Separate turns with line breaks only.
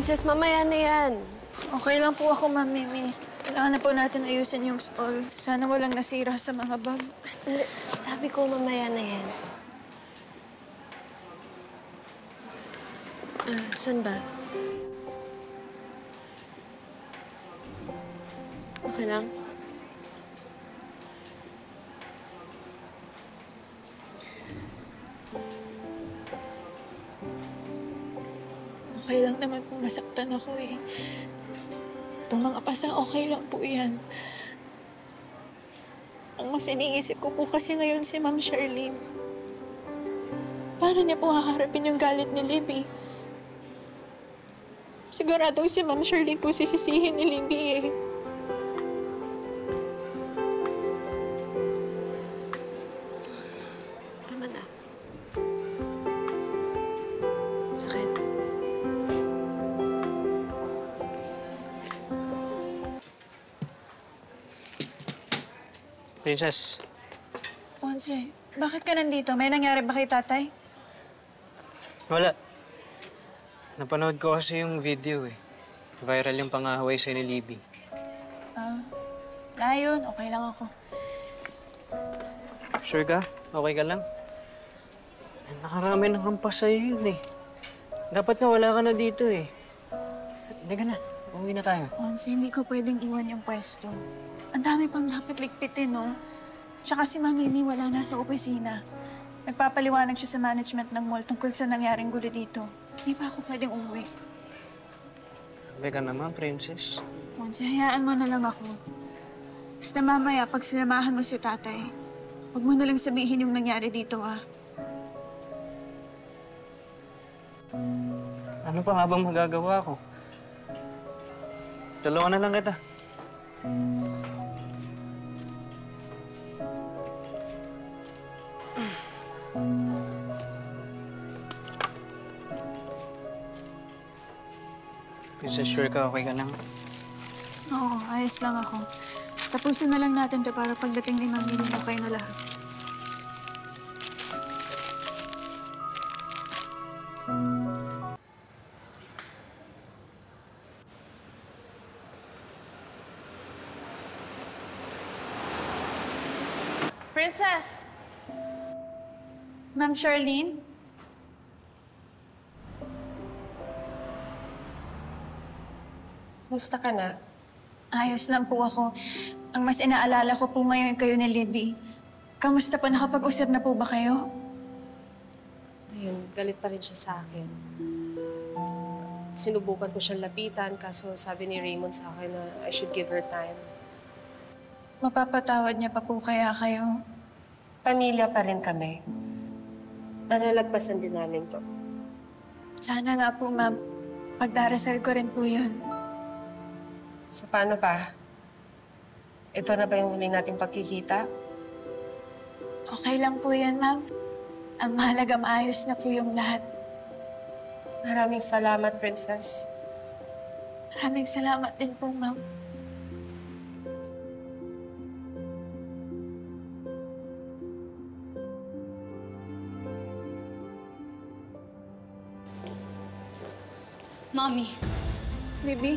Princess, mamaya na yan.
Okay lang po ako, Ma'am Mimi. Kailangan na po natin ayusin yung stall. Sana walang nasira sa mga bag.
Hindi, sabi ko mamaya na yan. Saan ba? Okay lang?
Okay lang naman kung masaktan ako eh. Itong mga pasang okay lang po yan. Ang mas iniisip ko po kasi ngayon si Ma'am Charlene. Paano niya po haharapin yung galit ni Libby? Siguradong si Ma'am Charlene po sisisihin ni Libby eh.
Tama na. Sakit.
Princess,
Ponce, bakit ka nandito? May nangyari ba kay tatay?
wala. Napanood ko kasi yung video eh. Viral yung pang-aaway sa ni Libby.
Wala yun. Okay lang ako.
Sure ka? Okay ka lang? Nakarami ng hampas sa'yo yun eh. Dapat nga wala ka na dito eh. Hindi ka na. Uwi na tayo.
Ponce, hindi ko pwedeng iwan yung pwesto. Ang dami pang dapat ligpitin, no? Tsaka si Ma'am Mimi wala na sa opisina. Nagpapaliwanag siya sa management ng mall tungkol sa nangyaring gulo dito. Hindi pa ako pwedeng umuwi.
Sabi ka naman, Princess.
Ponce, hayaan mo na lang ako. Basta mamaya, pag sinamahan mo si tatay, huwag mo na lang sabihin yung nangyari dito, ah.
Ano pa nga bang magagawa ko? Tulungan na lang kita. Princess, sure ka? Okay ka lang?
Oo, ayos lang ako. Tapusin na lang natin to para pagdating ni Mami, okay na lahat.
Princess!
Ma'am Charlene?
Kumusta ka na?
Ayos lang po ako. Ang mas inaalala ko po ngayon kayo ni Libby. Kamusta po? Nakapag-usap na po ba kayo?
Ayun, galit pa rin siya sa akin. Sinubukan ko siyang lapitan, kaso sabi ni Raymond sa akin na I should give her time.
Mapapatawad niya pa po kaya kayo?
Pamilya pa rin kami. Malalagpasan din namin to.
Sana nga po, ma'am. Pagdarasal ko rin po yun.
So paano pa? Ito na ba yung huli nating pagkikita?
Okay lang po yan, ma'am. Ang mahalaga maayos na po yung lahat.
Maraming salamat, Princess.
Maraming salamat din po, ma'am.
Mommy,
Libby,